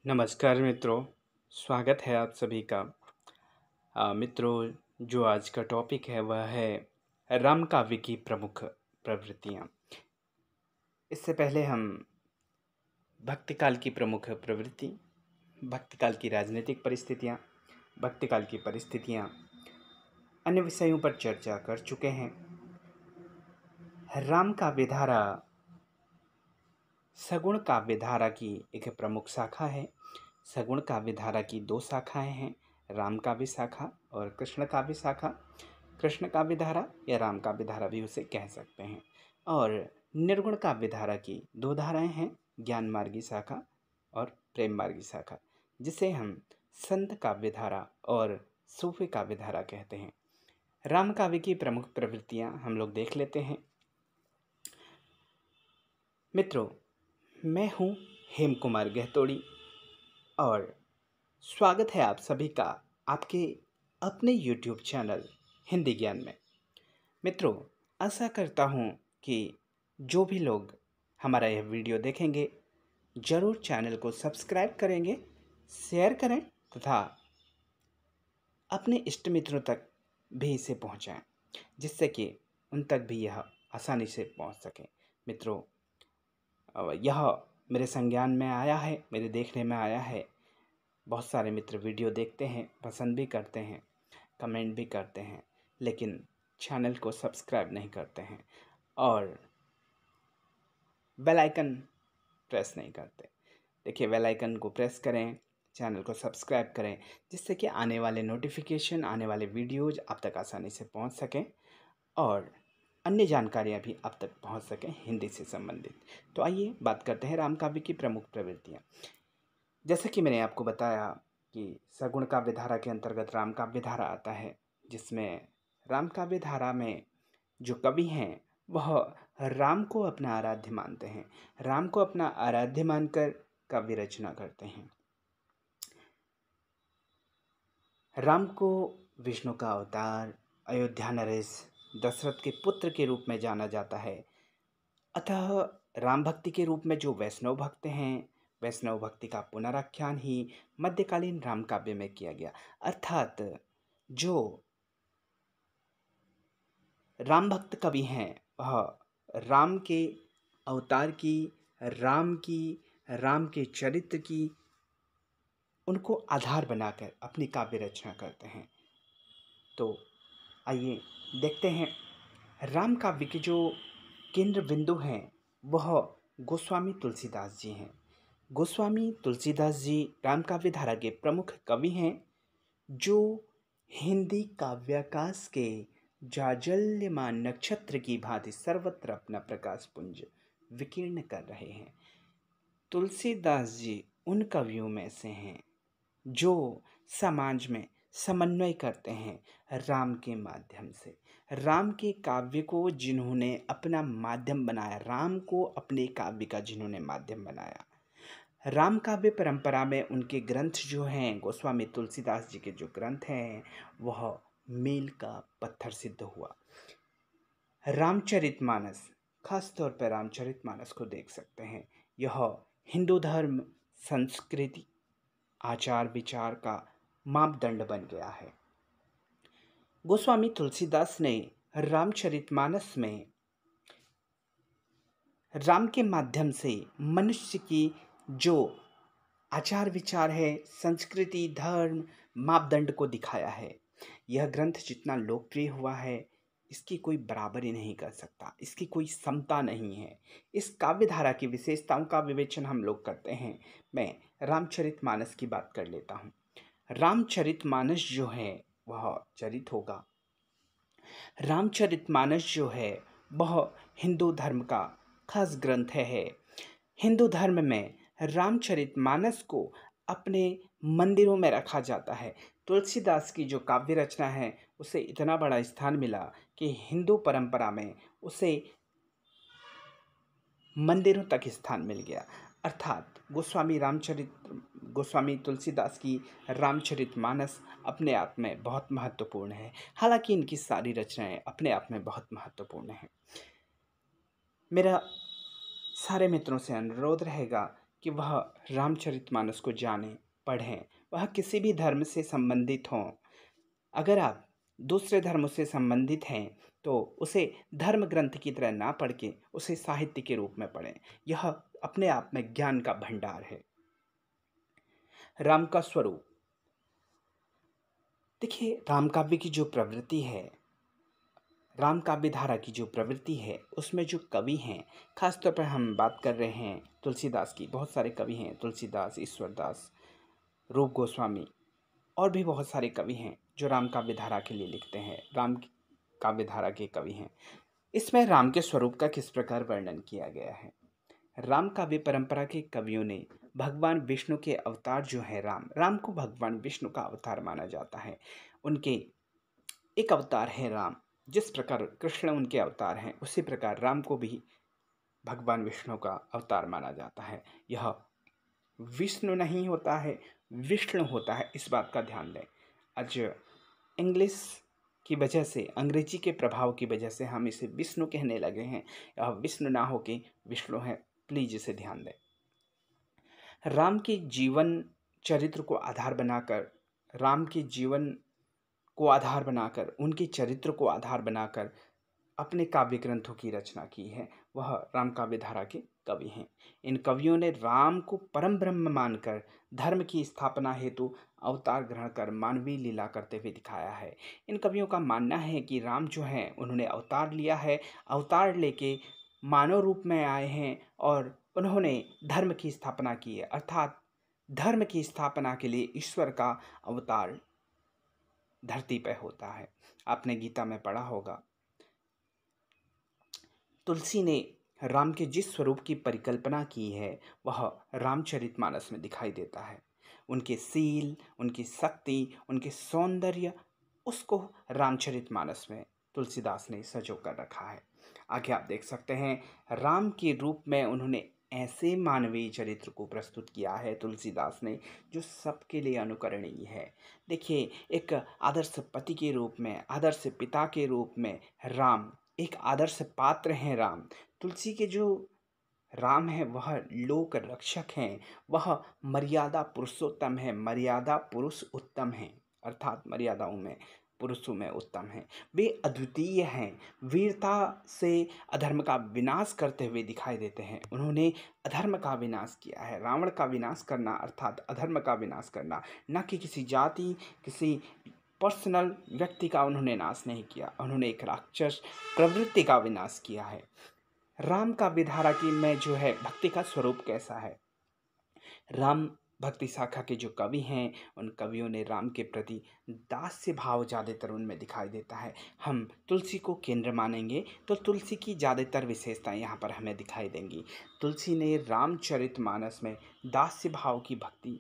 नमस्कार मित्रों, स्वागत है आप सभी का। मित्रों, जो आज का टॉपिक है वह है राम काव्य की प्रमुख प्रवृत्तियाँ। इससे पहले हम भक्तिकाल की प्रमुख प्रवृत्ति, भक्तिकाल की राजनीतिक परिस्थितियाँ, भक्तिकाल की परिस्थितियाँ, अन्य विषयों पर चर्चा कर चुके हैं। राम काव्यधारा सगुण काव्यधारा की एक प्रमुख शाखा है। सगुण काव्यधारा की दो शाखाएं हैं, राम काव्य शाखा और कृष्ण काव्य शाखा। कृष्ण काव्यधारा या राम काव्यधारा भी उसे कह सकते हैं। और निर्गुण काव्यधारा की दो धाराएं हैं, ज्ञान मार्गी शाखा और प्रेम मार्गी शाखा, जिसे हम संत काव्यधारा और सूफी काव्यधारा कहते हैं। राम काव्य की प्रमुख प्रवृत्तियां हम लोग देख लेते हैं। मित्रों, मैं हूं हेम कुमार गहतोड़ी और स्वागत है आप सभी का आपके अपने YouTube चैनल हिंदी ज्ञान में। मित्रों, आशा करता हूं कि जो भी लोग हमारा यह वीडियो देखेंगे ज़रूर चैनल को सब्सक्राइब करेंगे, शेयर करें तथा अपने इष्ट मित्रों तक भी इसे पहुंचाएं, जिससे कि उन तक भी यह आसानी से पहुंच सके। मित्रों, यह मेरे संज्ञान में आया है, मेरे देखने में आया है। बहुत सारे मित्र वीडियो देखते हैं, पसंद भी करते हैं, कमेंट भी करते हैं, लेकिन चैनल को सब्सक्राइब नहीं करते हैं और बेल आइकन प्रेस नहीं करते। देखिए, बेल आइकन को प्रेस करें, चैनल को सब्सक्राइब करें, जिससे कि आने वाले नोटिफिकेशन, आने वाले वीडियोज़ आप तक आसानी से पहुंच सकें और अन्य जानकारियां भी आप तक पहुंच सकें हिंदी से संबंधित। तो आइए बात करते हैं राम काव्य की प्रमुख प्रवृत्तियाँ। जैसे कि मैंने आपको बताया कि सगुण काव्यधारा के अंतर्गत राम काव्यधारा आता है, जिसमें राम काव्यधारा में जो कवि हैं वह राम को अपना आराध्य मानते हैं, राम को अपना आराध्य मानकर काव्य रचना करते हैं। राम को विष्णु का अवतार, अयोध्या नरेश, दशरथ के पुत्र के रूप में जाना जाता है। अतः राम भक्ति के रूप में जो वैष्णव भक्त हैं, वैष्णव भक्ति का पुनराख्यान ही मध्यकालीन राम काव्य में किया गया। अर्थात जो राम भक्त कवि हैं वह राम के अवतार की, राम के चरित्र की, उनको आधार बनाकर अपनी काव्य रचना करते हैं। तो आइए देखते हैं, राम काव्य के जो केंद्र बिंदु हैं वह गोस्वामी तुलसीदास जी हैं। गोस्वामी तुलसीदास जी राम काव्य धारा के प्रमुख कवि हैं, जो हिंदी काव्याकाश के जाजल्यमान नक्षत्र की भांति सर्वत्र अपना प्रकाश पुंज विकीर्ण कर रहे हैं। तुलसीदास जी उन कवियों में से हैं जो समाज में समन्वय करते हैं राम के माध्यम से। राम के काव्य को जिन्होंने अपना माध्यम बनाया, राम को अपने काव्य का जिन्होंने माध्यम बनाया, राम काव्य परंपरा में उनके ग्रंथ जो हैं, गोस्वामी तुलसीदास जी के जो ग्रंथ हैं, वह मील का पत्थर सिद्ध हुआ। रामचरितमानस, खास तौर पर रामचरितमानस को देख सकते हैं। यह हिंदू धर्म, संस्कृति, आचार विचार का मापदंड बन गया है। गोस्वामी तुलसीदास ने रामचरितमानस में राम के माध्यम से मनुष्य की जो आचार विचार है, संस्कृति, धर्म, मापदंड को दिखाया है। यह ग्रंथ जितना लोकप्रिय हुआ है, इसकी कोई बराबरी नहीं कर सकता, इसकी कोई समता नहीं है। इस काव्यधारा की विशेषताओं का विवेचन हम लोग करते हैं। मैं रामचरितमानस की बात कर लेता हूँ। रामचरितमानस जो है वह चरित होगा। रामचरितमानस जो है वह हिंदू धर्म का खास ग्रंथ है। हिंदू धर्म में रामचरितमानस को अपने मंदिरों में रखा जाता है। तुलसीदास की जो काव्य रचना है उसे इतना बड़ा स्थान मिला कि हिंदू परंपरा में उसे मंदिरों तक स्थान मिल गया। अर्थात गोस्वामी तुलसीदास की रामचरितमानस अपने आप में बहुत महत्वपूर्ण है। हालांकि इनकी सारी रचनाएं अपने आप में बहुत महत्वपूर्ण हैं। मेरा सारे मित्रों से अनुरोध रहेगा कि वह रामचरितमानस को जानें, पढ़ें। वह किसी भी धर्म से संबंधित हों। अगर आप दूसरे धर्म से संबंधित हैं तो उसे धर्म ग्रंथ की तरह ना पढ़ के उसे साहित्य के रूप में पढ़ें। यह अपने आप में ज्ञान का भंडार है। राम का स्वरूप। देखिए, राम काव्य की जो प्रवृत्ति है, राम काव्य धारा की जो प्रवृत्ति है, उसमें जो कवि हैं, खासतौर पर हम बात कर रहे हैं तुलसीदास की। बहुत सारे कवि हैं, तुलसीदास, ईश्वरदास, रूप गोस्वामी और भी बहुत सारे कवि हैं जो राम काव्य धारा के लिए लिखते हैं, राम काव्य धारा के कवि हैं। इसमें राम के स्वरूप का किस प्रकार वर्णन किया गया है। राम काव्य परंपरा के कवियों ने भगवान विष्णु के अवतार जो है राम को भगवान विष्णु का अवतार माना जाता है। उनके एक अवतार है राम। जिस प्रकार कृष्ण उनके अवतार हैं, उसी प्रकार राम को भी भगवान विष्णु का अवतार माना जाता है। यह विष्णु नहीं होता है, विष्णु होता है, इस बात का ध्यान दें। आज इंग्लिश की वजह से, अंग्रेजी के प्रभाव की वजह से हम इसे विष्णु कहने लगे हैं। यह विष्णु ना हो के विष्णु है, प्लीज इसे ध्यान दें। राम के जीवन चरित्र को आधार बनाकर, राम के जीवन को आधार बनाकर, उनके चरित्र को आधार बनाकर अपने काव्य ग्रंथों की रचना की है, वह राम काव्य धारा के कवि हैं। इन कवियों ने राम को परम ब्रह्म मानकर धर्म की स्थापना हेतु अवतार ग्रहण कर मानवीय लीला करते हुए दिखाया है। इन कवियों का मानना है कि राम जो हैं उन्होंने अवतार लिया है, अवतार लेके मानव रूप में आए हैं और उन्होंने धर्म की स्थापना की है। अर्थात धर्म की स्थापना के लिए ईश्वर का अवतार धरती पर होता है। आपने गीता में पढ़ा होगा, तुलसी ने राम के जिस स्वरूप की परिकल्पना की है वह रामचरितमानस में दिखाई देता है। उनके सील, उनकी शक्ति, उनके सौंदर्य, उसको रामचरितमानस में तुलसीदास ने सजो कर रखा है। आगे आप देख सकते हैं, राम के रूप में उन्होंने ऐसे मानवीय चरित्र को प्रस्तुत किया है तुलसीदास ने जो सबके लिए अनुकरणीय है। देखिए, एक आदर्श पति के रूप में, आदर्श पिता के रूप में राम एक आदर्श पात्र हैं। राम, तुलसी के जो राम है वह लोक रक्षक हैं, वह मर्यादा पुरुषोत्तम है, मर्यादा पुरुष उत्तम है, अर्थात मर्यादाओं में, पुरुषों में उत्तम है। वे अद्वितीय हैं, वीरता से अधर्म का विनाश करते हुए दिखाई देते हैं। उन्होंने अधर्म का विनाश किया है। रावण का विनाश करना अर्थात अधर्म का विनाश करना, न कि किसी जाति, किसी पर्सनल व्यक्ति का उन्होंने नाश नहीं किया, उन्होंने एक राक्षस प्रवृत्ति का विनाश किया है। राम का विधारा की में जो है भक्ति का स्वरूप कैसा है। राम भक्ति शाखा के जो कवि हैं उन कवियों ने राम के प्रति दास्य भाव ज़्यादातर उनमें दिखाई देता है। हम तुलसी को केंद्र मानेंगे तो तुलसी की ज़्यादातर विशेषताएं यहाँ पर हमें दिखाई देंगी। तुलसी ने रामचरितमानस में दास्य भाव की भक्ति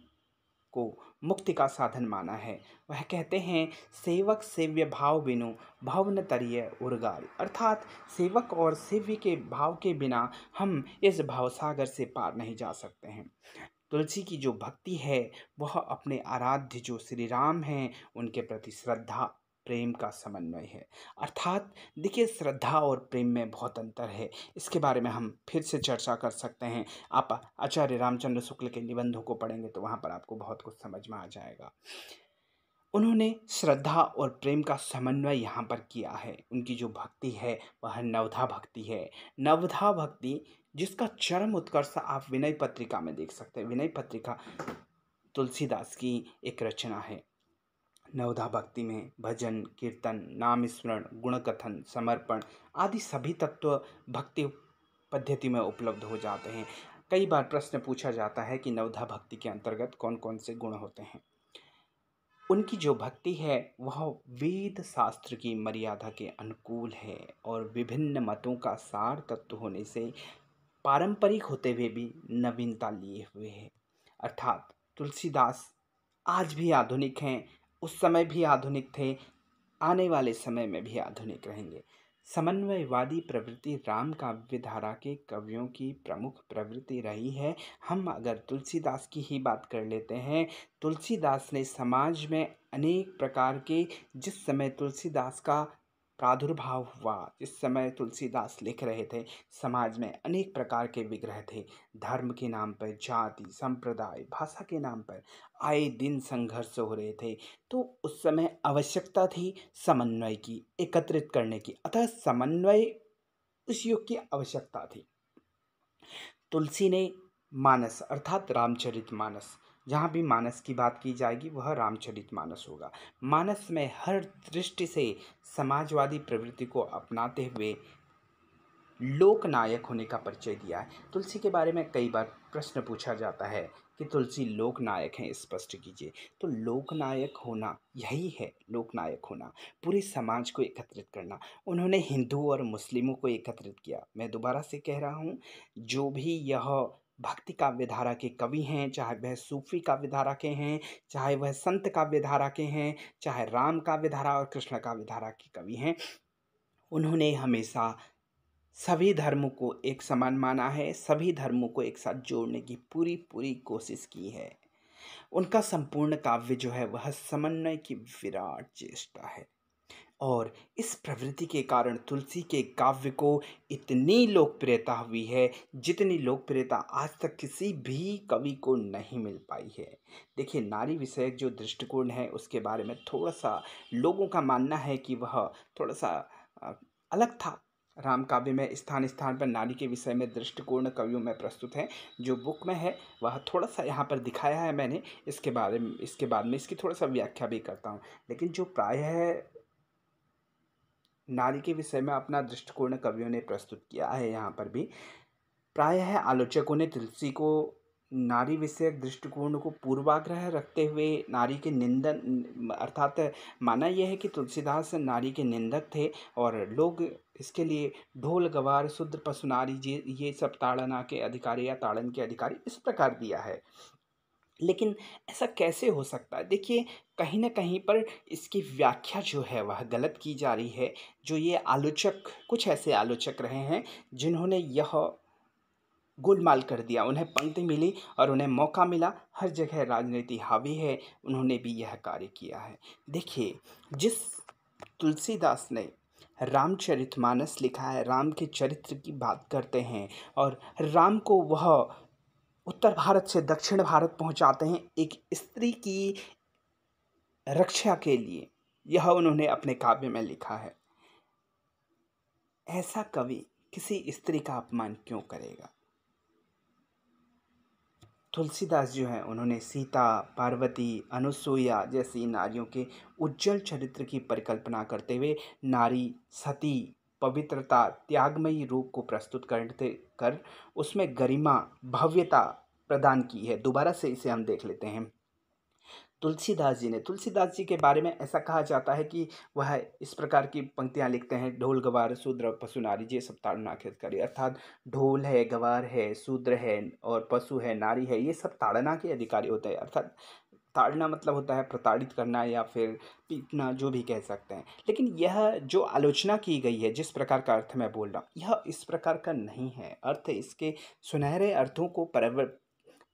को मुक्ति का साधन माना है। वह कहते हैं, सेवक सेव्य भाव बिनु भव न तरिय उर्गार, अर्थात सेवक और सेव्य के भाव के बिना हम इस भावसागर से पार नहीं जा सकते हैं। तुलसी की जो भक्ति है वह अपने आराध्य जो श्री राम हैं उनके प्रति श्रद्धा प्रेम का समन्वय है। अर्थात देखिए, श्रद्धा और प्रेम में बहुत अंतर है। इसके बारे में हम फिर से चर्चा कर सकते हैं। आप आचार्य रामचंद्र शुक्ल के निबंधों को पढ़ेंगे तो वहाँ पर आपको बहुत कुछ समझ में आ जाएगा। उन्होंने श्रद्धा और प्रेम का समन्वय यहाँ पर किया है। उनकी जो भक्ति है वह नवधा भक्ति है। नवधा भक्ति जिसका चरम उत्कर्ष आप विनय पत्रिका में देख सकते हैं। विनय पत्रिका तुलसीदास की एक रचना है। नवधा भक्ति में भजन, कीर्तन, नाम स्मरण, गुण कथन, समर्पण आदि सभी तत्व भक्ति पद्धति में उपलब्ध हो जाते हैं। कई बार प्रश्न पूछा जाता है कि नवधा भक्ति के अंतर्गत कौन कौन से गुण होते हैं। उनकी जो भक्ति है वह वेद शास्त्र की मर्यादा के अनुकूल है और विभिन्न मतों का सार तत्व होने से पारंपरिक होते हुए भी नवीनता लिए हुए है। अर्थात तुलसीदास आज भी आधुनिक हैं, उस समय भी आधुनिक थे, आने वाले समय में भी आधुनिक रहेंगे। समन्वयवादी प्रवृत्ति राम काव्य धारा के कवियों की प्रमुख प्रवृत्ति रही है। हम अगर तुलसीदास की ही बात कर लेते हैं, तुलसीदास ने समाज में अनेक प्रकार के, जिस समय तुलसीदास का प्रादुर्भाव हुआ, जिस समय तुलसीदास लिख रहे थे, समाज में अनेक प्रकार के विग्रह थे। धर्म के नाम पर, जाति, संप्रदाय, भाषा के नाम पर आए दिन संघर्ष हो रहे थे। तो उस समय आवश्यकता थी समन्वय की, एकत्रित करने की। अतः समन्वय उस युग की आवश्यकता थी। तुलसी ने मानस अर्थात रामचरितमानस, जहाँ भी मानस की बात की जाएगी वह रामचरितमानस होगा। मानस में हर दृष्टि से समाजवादी प्रवृत्ति को अपनाते हुए लोकनायक होने का परिचय दिया है। तुलसी के बारे में कई बार प्रश्न पूछा जाता है कि तुलसी लोकनायक हैं, स्पष्ट कीजिए। तो लोकनायक होना यही है, लोकनायक होना पूरे समाज को एकत्रित करना। उन्होंने हिंदू और मुस्लिमों को एकत्रित किया। मैं दोबारा से कह रहा हूँ, जो भी यह भक्ति काव्य धारा के कवि हैं, चाहे वह सूफी काव्य धारा के हैं, चाहे वह संत काव्य धारा के हैं, चाहे राम काव्य धारा और कृष्ण काव्य धारा के कवि हैं, उन्होंने हमेशा सभी धर्मों को एक समान माना है, सभी धर्मों को एक साथ जोड़ने की पूरी पूरी कोशिश की है। उनका संपूर्ण काव्य जो है वह समन्वय की विराट चेष्टा है। और इस प्रवृत्ति के कारण तुलसी के काव्य को इतनी लोकप्रियता हुई है, जितनी लोकप्रियता आज तक किसी भी कवि को नहीं मिल पाई है। देखिए, नारी विषयक जो दृष्टिकोण है उसके बारे में थोड़ा सा लोगों का मानना है कि वह थोड़ा सा अ, अलग था। राम काव्य में स्थान स्थान पर नारी के विषय में दृष्टिकोण कवियों में प्रस्तुत है। जो बुक में है वह थोड़ा सा यहाँ पर दिखाया है मैंने। इसके बारे में इसके बाद में इसकी थोड़ा सा व्याख्या भी करता हूँ। लेकिन जो प्रायः नारी के विषय में अपना दृष्टिकोण कवियों ने प्रस्तुत किया है, यहाँ पर भी प्रायः आलोचकों ने तुलसी को नारी विषयक दृष्टिकोण को पूर्वाग्रह रखते हुए नारी के निंदन अर्थात माना यह है कि तुलसीदास नारी के निंदक थे और लोग इसके लिए ढोल गवार शूद्र पशु नारी ये सब ताड़ना के अधिकारी या ताड़न के अधिकारी इस प्रकार दिया है। लेकिन ऐसा कैसे हो सकता है? देखिए, कहीं न कहीं पर इसकी व्याख्या जो है वह गलत की जा रही है। जो ये आलोचक, कुछ ऐसे आलोचक रहे हैं जिन्होंने यह गोलमाल कर दिया। उन्हें पंक्ति मिली और उन्हें मौका मिला, हर जगह राजनीति हावी है, उन्होंने भी यह कार्य किया है। देखिए, जिस तुलसीदास ने रामचरितमानस लिखा है, राम के चरित्र की बात करते हैं और राम को वह उत्तर भारत से दक्षिण भारत पहुंचाते हैं एक स्त्री की रक्षा के लिए, यह उन्होंने अपने काव्य में लिखा है। ऐसा कवि किसी स्त्री का अपमान क्यों करेगा? तुलसीदास जो हैं उन्होंने सीता, पार्वती, अनुसुईया जैसी नारियों के उज्जवल चरित्र की परिकल्पना करते हुए नारी सती, पवित्रता, त्यागमयी रूप को प्रस्तुत करते कर उसमें गरिमा, भव्यता प्रदान की है। दोबारा से इसे हम देख लेते हैं। तुलसीदास जी के बारे में ऐसा कहा जाता है कि वह इस प्रकार की पंक्तियाँ लिखते हैं, ढोल गवार शूद्र पशु नारी ये सब ताड़ना करे। अर्थात ढोल है, गवार है, शूद्र है और पशु है, नारी है, ये सब ताड़ना के अधिकारी होते हैं। अर्थात ताड़ना मतलब होता है प्रताड़ित करना या फिर पीटना, जो भी कह सकते हैं। लेकिन यह जो आलोचना की गई है, जिस प्रकार का अर्थ मैं बोल रहा हूँ, यह इस प्रकार का नहीं है। अर्थ इसके सुनहरे अर्थों को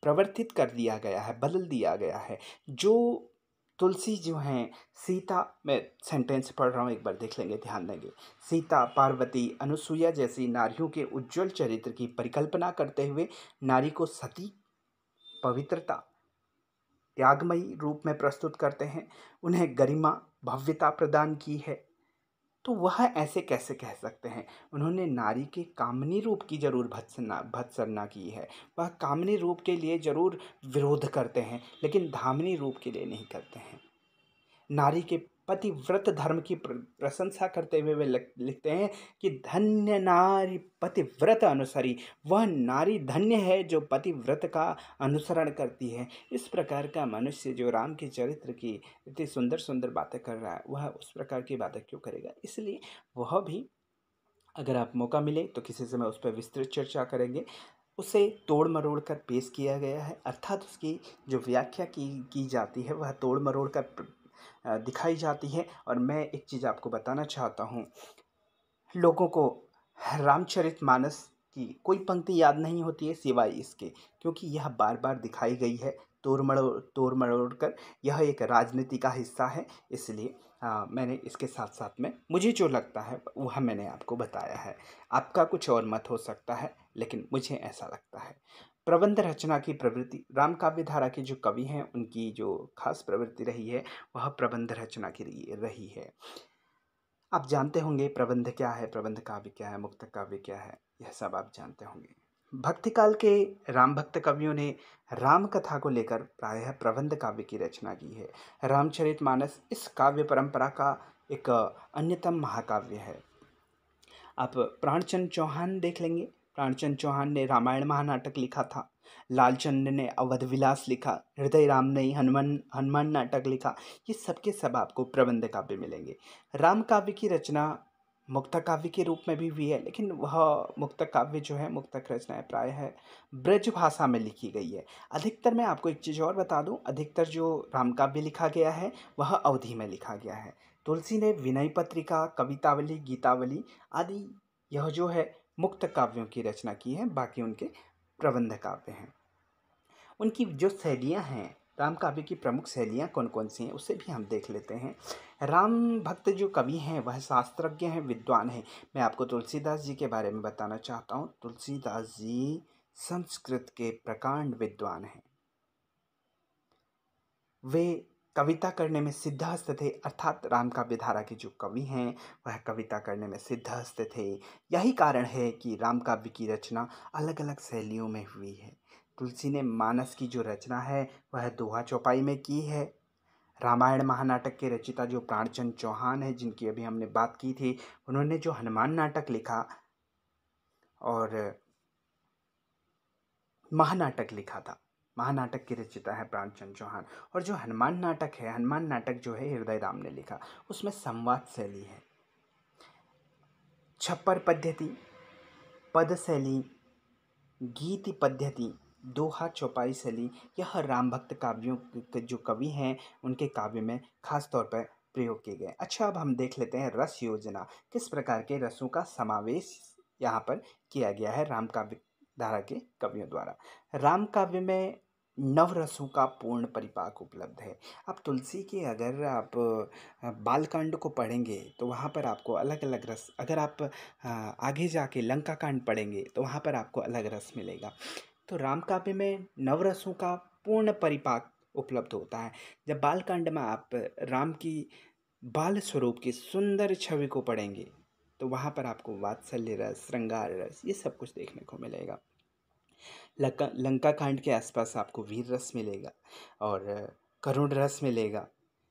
प्रवर्तित कर दिया गया है, बदल दिया गया है। जो तुलसी जो हैं, सीता, मैं सेंटेंस पढ़ रहा हूँ, एक बार देख लेंगे, ध्यान देंगे। सीता, पार्वती, अनुसुईया जैसी नारियों के उज्जवल चरित्र की परिकल्पना करते हुए नारी को सती, पवित्रता, त्यागमयी रूप में प्रस्तुत करते हैं, उन्हें गरिमा, भव्यता प्रदान की है। तो वह ऐसे कैसे कह सकते हैं? उन्होंने नारी के कामनी रूप की जरूर भत्सना की है। वह कामनी रूप के लिए जरूर विरोध करते हैं, लेकिन धामनी रूप के लिए नहीं करते हैं। नारी के पतिव्रत धर्म की प्रशंसा करते हुए वे लिखते हैं कि धन्य नारी पतिव्रत अनुसरी, वह नारी धन्य है जो पतिव्रत का अनुसरण करती है। इस प्रकार का मनुष्य जो राम के चरित्र की इतनी सुंदर सुंदर बातें कर रहा है, वह उस प्रकार की बातें क्यों करेगा? इसलिए वह भी, अगर आप मौका मिले तो किसी समय उस पर विस्तृत चर्चा करेंगे। उसे तोड़ मरोड़ कर पेश किया गया है, अर्थात उसकी जो व्याख्या की जाती है वह तोड़ मरोड़ कर दिखाई जाती है। और मैं एक चीज़ आपको बताना चाहता हूँ, लोगों को रामचरितमानस की कोई पंक्ति याद नहीं होती है सिवाय इसके, क्योंकि यह बार बार दिखाई गई है तोड़ मरोड़ कर। यह एक राजनीति का हिस्सा है, इसलिए मैंने इसके साथ साथ में मुझे जो लगता है वह मैंने आपको बताया है। आपका कुछ और मत हो सकता है, लेकिन मुझे ऐसा लगता है। प्रबंध रचना की प्रवृत्ति, राम काव्य धारा के जो कवि हैं उनकी जो खास प्रवृत्ति रही है वह प्रबंध रचना की रही है। आप जानते होंगे प्रबंध क्या है, प्रबंध काव्य क्या है, मुक्तक काव्य क्या है, यह सब आप जानते होंगे। भक्ति काल के राम भक्त कवियों ने राम कथा को लेकर प्रायः प्रबंध काव्य की रचना की है। रामचरितमानस इस काव्य परंपरा का एक अन्यतम महाकाव्य है। आप प्राणचंद चौहान देख लेंगे। प्राणचंद चौहान ने रामायण महानाटक लिखा था। लालचंद ने अवध विलास लिखा। हृदय राम ने हनुमान नाटक लिखा। ये सब के सब आपको प्रबंध काव्य मिलेंगे। राम काव्य की रचना मुक्तक काव्य के रूप में भी हुई है, लेकिन वह मुक्तक काव्य जो है, मुक्तक रचनाएं प्रायः है ब्रज भाषा में लिखी गई है। अधिकतर, मैं आपको एक चीज़ और बता दूं, अधिकतर जो राम काव्य लिखा गया है वह अवधि में लिखा गया है। तुलसी ने विनय पत्रिका, कवितावली, गीतावली आदि यह जो है मुक्त काव्यों की रचना की है। बाकी उनके प्रबंध काव्य हैं। उनकी जो शैलियाँ हैं, राम काव्य की प्रमुख शैलियाँ कौन कौन सी हैं उसे भी हम देख लेते हैं। राम भक्त जो कवि हैं वह शास्त्रज्ञ हैं, विद्वान हैं। मैं आपको तुलसीदास जी के बारे में बताना चाहता हूँ। तुलसीदास जी संस्कृत के प्रकांड विद्वान हैं। वे कविता करने में सिद्धहस्त थे, अर्थात राम काव्य धारा के जो कवि हैं वह कविता करने में सिद्धहस्त थे। यही कारण है कि राम काव्य की रचना अलग अलग शैलियों में हुई है। तुलसी ने मानस की जो रचना है वह दोहा चौपाई में की है। रामायण महानाटक के रचिता जो प्राणचंद चौहान है, जिनकी अभी हमने बात की थी, उन्होंने जो हनुमान नाटक लिखा और महानाटक लिखा था। महानाटक की रचिता है प्राणचंद चौहान। और जो हनुमान नाटक है, हनुमान नाटक जो है हृदय राम ने लिखा। उसमें संवाद शैली है, छप्पर पद्धति, पद शैली, गीति पद्धति, दोहा चौपाई शैली, यह राम भक्त काव्यों के जो कवि हैं उनके काव्य में खास तौर पर प्रयोग किए गए। अच्छा, अब हम देख लेते हैं रस योजना। किस प्रकार के रसों का समावेश यहाँ पर किया गया है राम काव्य धारा के कवियों द्वारा। राम काव्य में नव रसों का पूर्ण परिपाक उपलब्ध है। आप तुलसी के अगर आप बालकांड को पढ़ेंगे तो वहाँ पर आपको अलग अलग रस, अगर आप आगे जाके लंका कांड पढ़ेंगे तो वहाँ पर आपको अलग रस मिलेगा। तो राम काव्य में नवरसों का पूर्ण परिपाक उपलब्ध होता है। जब बालकांड में आप राम की बाल स्वरूप की सुंदर छवि को पढ़ेंगे तो वहाँ पर आपको वात्सल्य रस, श्रृंगार रस, ये सब कुछ देखने को मिलेगा। लंका कांड के आसपास आपको वीर रस मिलेगा और करुण रस मिलेगा।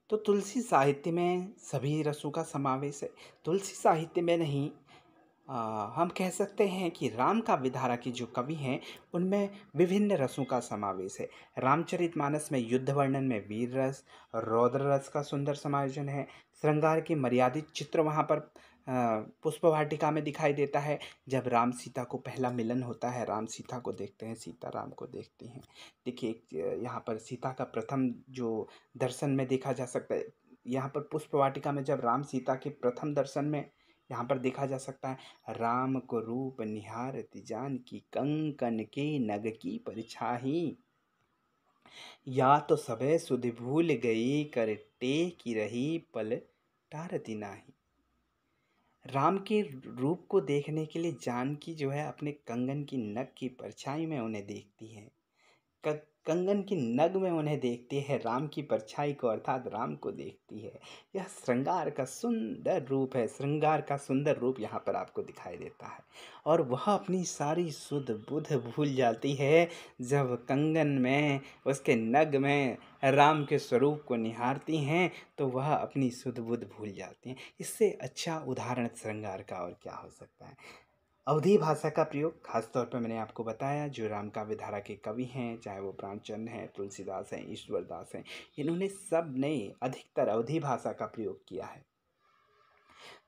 तो तुलसी साहित्य में सभी रसों का समावेश है। तुलसी साहित्य में नहीं, हम कह सकते हैं कि राम काव्य धारा के जो कवि हैं उनमें विभिन्न रसों का समावेश है। रामचरितमानस में युद्ध वर्णन में वीर रस, रौद्र रस का सुंदर समायोजन है। श्रृंगार के मर्यादित चित्र वहाँ पर पुष्प वाटिका में दिखाई देता है। जब राम सीता को पहला मिलन होता है, राम सीता को देखते हैं, सीता राम को देखती हैं। देखिए, यहाँ पर सीता का प्रथम जो दर्शन में देखा जा सकता है, यहाँ पर पुष्प वाटिका में जब राम सीता के प्रथम दर्शन में यहाँ पर देखा जा सकता है, राम को रूप निहारति जानकी कंकन के नग की परछाई, या तो सबे सुधि भूल गई कर टेकी रही पल टारती नाही। राम के रूप को देखने के लिए जानकी जो है अपने कंगन की नग की परछाई में उन्हें देखती है। कंगन की नग में उन्हें देखती है, राम की परछाई को अर्थात राम को देखती है। यह श्रृंगार का सुंदर रूप है। श्रृंगार का सुंदर रूप यहाँ पर आपको दिखाई देता है और वह अपनी सारी सुध बुध भूल जाती है जब कंगन में, उसके नग में राम के स्वरूप को निहारती हैं तो वह अपनी सुध बुध भूल जाती हैं। इससे अच्छा उदाहरण श्रृंगार का और क्या हो सकता है। अवधी भाषा का प्रयोग, खासतौर पर मैंने आपको बताया, जो राम काव्य धारा के कवि हैं, चाहे वो प्राणचंद हैं, तुलसीदास हैं, ईश्वरदास हैं, इन्होंने सब ने अधिकतर अवधी भाषा का प्रयोग किया है।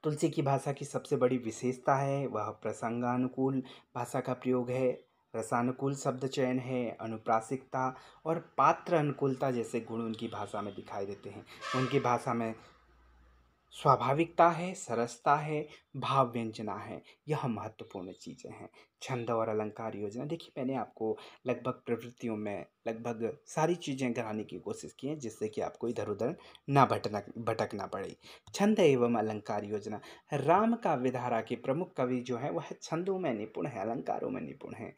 तुलसी की भाषा की सबसे बड़ी विशेषता है वह प्रसंगानुकूल भाषा का प्रयोग है, रसानुकूल शब्द चयन है, अनुप्रासिकता और पात्र अनुकूलता जैसे गुण उनकी भाषा में दिखाई देते हैं। उनकी भाषा में स्वाभाविकता है, सरसता है, भाव व्यंजना है, यह महत्वपूर्ण चीज़ें हैं। छंद और अलंकार योजना देखिए, मैंने आपको लगभग प्रवृत्तियों में लगभग सारी चीज़ें कराने की कोशिश की है, जिससे कि आपको इधर-उधर ना भटकना पड़े। छंद एवं अलंकार योजना, राम काव्य धारा के प्रमुख कवि जो हैं वह छंदों में निपुण हैं, अलंकारों में निपुण हैं।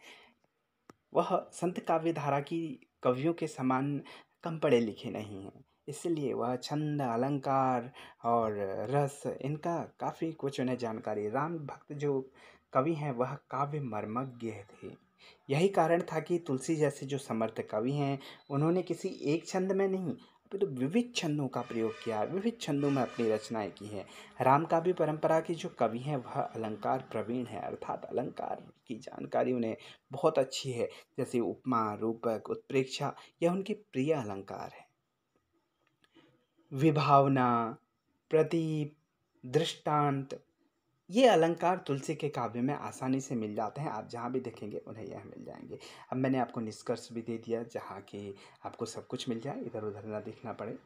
वह संत काव्य धारा की कवियों के समान कम पढ़े लिखे नहीं हैं, इसलिए वह छंद, अलंकार और रस इनका काफ़ी कुछ उन्हें जानकारी। राम भक्त जो कवि हैं वह काव्य मर्मज्ञ थे। यही कारण था कि तुलसी जैसे जो समर्थ कवि हैं, उन्होंने किसी एक छंद में नहीं अपितु विविध छंदों का प्रयोग किया, विविध छंदों में अपनी रचनाएं की हैं। राम काव्य परंपरा के जो कवि हैं वह अलंकार प्रवीण हैं, अर्थात अलंकार की जानकारी उन्हें बहुत अच्छी है। जैसे उपमा, रूपक, उत्प्रेक्षा, यह उनके प्रिय अलंकार है। विभावना, प्रतीप, दृष्टांत, ये अलंकार तुलसी के काव्य में आसानी से मिल जाते हैं। आप जहाँ भी देखेंगे उन्हें यह मिल जाएंगे। अब मैंने आपको निष्कर्ष भी दे दिया, जहाँ कि आपको सब कुछ मिल जाए, इधर उधर ना देखना पड़े।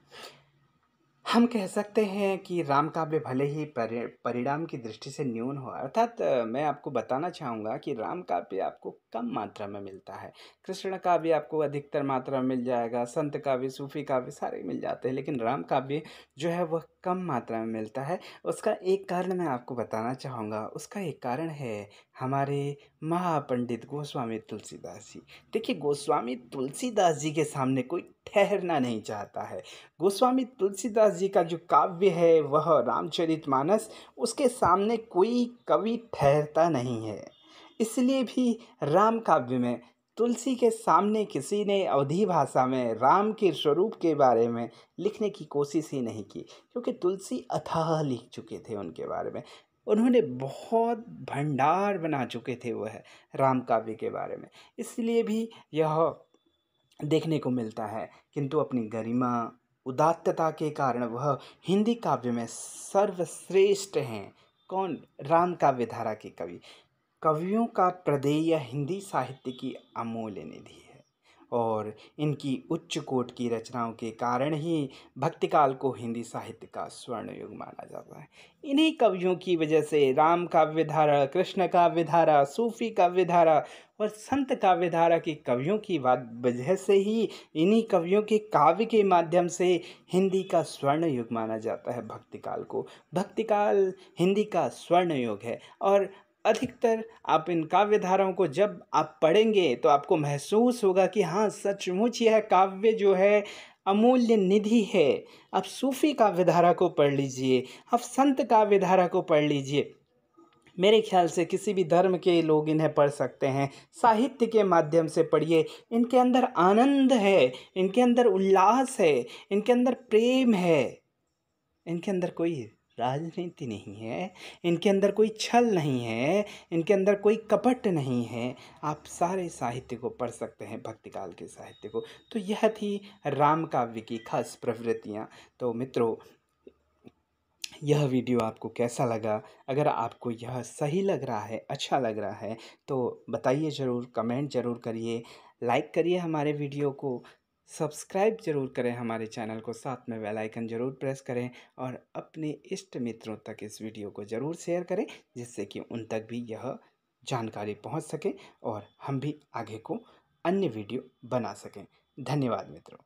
हम कह सकते हैं कि राम काव्य भले ही परिणाम की दृष्टि से न्यून हो, अर्थात मैं आपको बताना चाहूँगा कि राम काव्य आपको कम मात्रा में मिलता है। कृष्ण काव्य आपको अधिकतर मात्रा में मिल जाएगा, संत काव्य, सूफी काव्य सारे मिल जाते हैं, लेकिन राम काव्य जो है वह कम मात्रा में मिलता है। उसका एक कारण मैं आपको बताना चाहूँगा। उसका एक कारण है हमारे महापंडित गोस्वामी तुलसीदास जी। देखिए, गोस्वामी तुलसीदास जी के सामने कोई ठहरना नहीं चाहता है। गोस्वामी तुलसीदास जी का जो काव्य है वह रामचरितमानस, उसके सामने कोई कवि ठहरता नहीं है। इसलिए भी राम काव्य में तुलसी के सामने किसी ने अवधी भाषा में राम के स्वरूप के बारे में लिखने की कोशिश ही नहीं की, क्योंकि तुलसी अथाह लिख चुके थे उनके बारे में। उन्होंने बहुत भंडार बना चुके थे वह राम काव्य के बारे में। इसलिए भी यह देखने को मिलता है, किंतु अपनी गरिमा, उदात्तता के कारण वह हिंदी काव्य में सर्वश्रेष्ठ हैं। कौन? राम काव्य धारा के कवि। कवियों का प्रदेय हिंदी साहित्य की अमूल्य निधि है, और इनकी उच्च कोटि की रचनाओं के कारण ही भक्तिकाल को हिंदी साहित्य का स्वर्ण युग माना जाता है। इन्हीं कवियों की वजह से राम काव्य धारा, कृष्ण काव्य धारा, सूफी काव्य धारा और संत काव्य धारा के कवियों की वजह से ही, इन्हीं कवियों के काव्य के माध्यम से हिंदी का स्वर्ण युग माना जाता है भक्तिकाल को। भक्तिकाल हिंदी का स्वर्ण युग है, और अधिकतर आप इन काव्य धाराओं को जब आप पढ़ेंगे तो आपको महसूस होगा कि हाँ, सचमुच यह काव्य जो है अमूल्य निधि है। आप सूफी काव्य धारा को पढ़ लीजिए, आप संत काव्य धारा को पढ़ लीजिए। मेरे ख्याल से किसी भी धर्म के लोग इन्हें पढ़ सकते हैं। साहित्य के माध्यम से पढ़िए, इनके अंदर आनंद है, इनके अंदर उल्लास है, इनके अंदर प्रेम है, इनके अंदर कोई राजनीति नहीं है, इनके अंदर कोई छल नहीं है, इनके अंदर कोई कपट नहीं है। आप सारे साहित्य को पढ़ सकते हैं, भक्तिकाल के साहित्य को। तो यह थी राम काव्य की खास प्रवृत्तियाँ। तो मित्रों, यह वीडियो आपको कैसा लगा? अगर आपको यह सही लग रहा है, अच्छा लग रहा है, तो बताइए ज़रूर, कमेंट ज़रूर करिए, लाइक करिए हमारे वीडियो को, सब्सक्राइब ज़रूर करें हमारे चैनल को, साथ में बेल आइकन ज़रूर प्रेस करें, और अपने इष्ट मित्रों तक इस वीडियो को ज़रूर शेयर करें, जिससे कि उन तक भी यह जानकारी पहुंच सके और हम भी आगे को अन्य वीडियो बना सकें। धन्यवाद मित्रों।